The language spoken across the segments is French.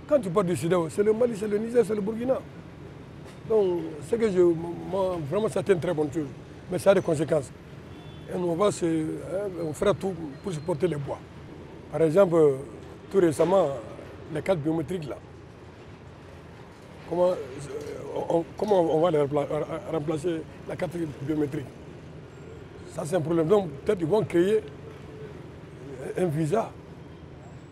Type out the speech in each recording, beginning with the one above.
Quand tu parles du CEDEAO, c'est le Mali, c'est le Niger, c'est le Burkina. Donc, ce que vraiment, c'est une très bonne chose. Mais ça a des conséquences. Et on fera tout pour supporter les bois. Par exemple, tout récemment, les cartes biométriques là. Comment on va remplacer la carte biométrique? Ça, c'est un problème. Donc, peut-être qu'ils vont créer un visa.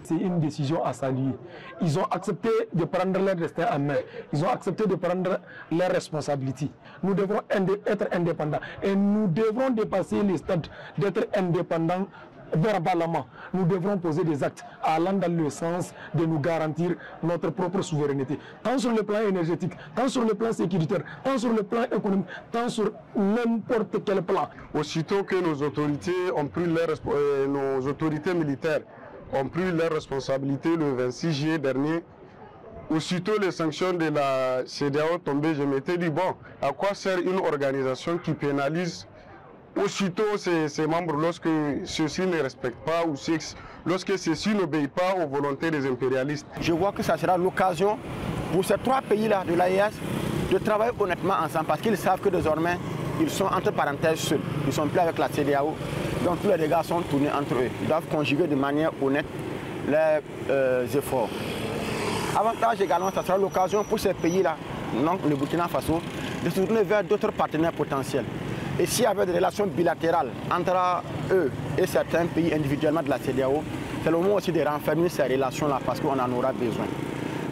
C'est une décision à saluer. Ils ont accepté de prendre leur destin en main. Ils ont accepté de prendre leurs responsabilités. Nous devons être indépendants. Et nous devrons dépasser les stades d'être indépendants verbalement. Nous devrons poser des actes allant dans le sens de nous garantir notre propre souveraineté. Tant sur le plan énergétique, tant sur le plan sécuritaire, tant sur le plan économique, tant sur n'importe quel plan. Aussitôt que nos autorités militaires ont pris leurs responsabilités le 26 juillet dernier, aussitôt les sanctions de la CEDEAO tombées, je m'étais dit, bon, à quoi sert une organisation qui pénalise aussitôt ses membres lorsque ceux-ci ne respectent pas ou lorsque ceux-ci n'obéissent pas aux volontés des impérialistes? Je vois que ça sera l'occasion pour ces trois pays-là de l'AES de travailler honnêtement ensemble parce qu'ils savent que désormais, ils sont entre parenthèses seuls. Ils ne sont plus avec la CEDEAO. Donc tous les dégâts sont tournés entre eux. Ils doivent conjuguer de manière honnête leurs efforts. Avantage également, ça sera l'occasion pour ces pays-là, donc le Burkina Faso, de se tourner vers d'autres partenaires potentiels. Et s'il y avait des relations bilatérales entre eux et certains pays individuellement de la CEDEAO, c'est le moment aussi de renfermer ces relations-là parce qu'on en aura besoin.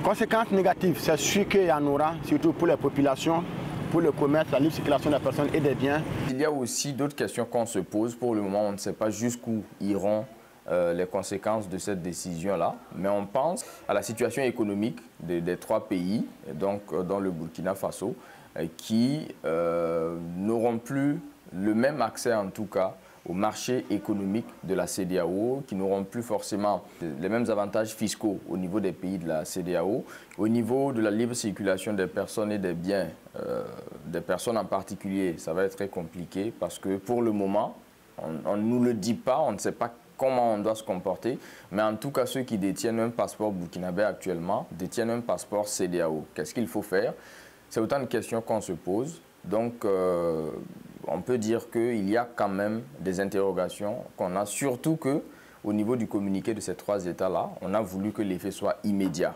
Conséquences négatives, c'est sûr qu'il y en aura, surtout pour les populations, pour le commerce, la libre circulation des personnes et des biens. Il y a aussi d'autres questions qu'on se pose. Pour le moment, on ne sait pas jusqu'où iront les conséquences de cette décision-là. Mais on pense à la situation économique des trois pays, donc dans le Burkina Faso, qui n'auront plus le même accès, en tout cas, au marché économique de la CEDEAO, qui n'auront plus forcément les mêmes avantages fiscaux au niveau des pays de la CEDEAO. Au niveau de la libre circulation des personnes et des biens, des personnes en particulier, ça va être très compliqué parce que pour le moment, on ne nous le dit pas, on ne sait pas comment on doit se comporter, mais en tout cas, ceux qui détiennent un passeport burkinabé actuellement détiennent un passeport CEDEAO. Qu'est-ce qu'il faut faire? C'est autant de questions qu'on se pose. Donc, on peut dire qu'il y a quand même des interrogations qu'on a, surtout qu'au niveau du communiqué de ces trois États-là, on a voulu que l'effet soit immédiat.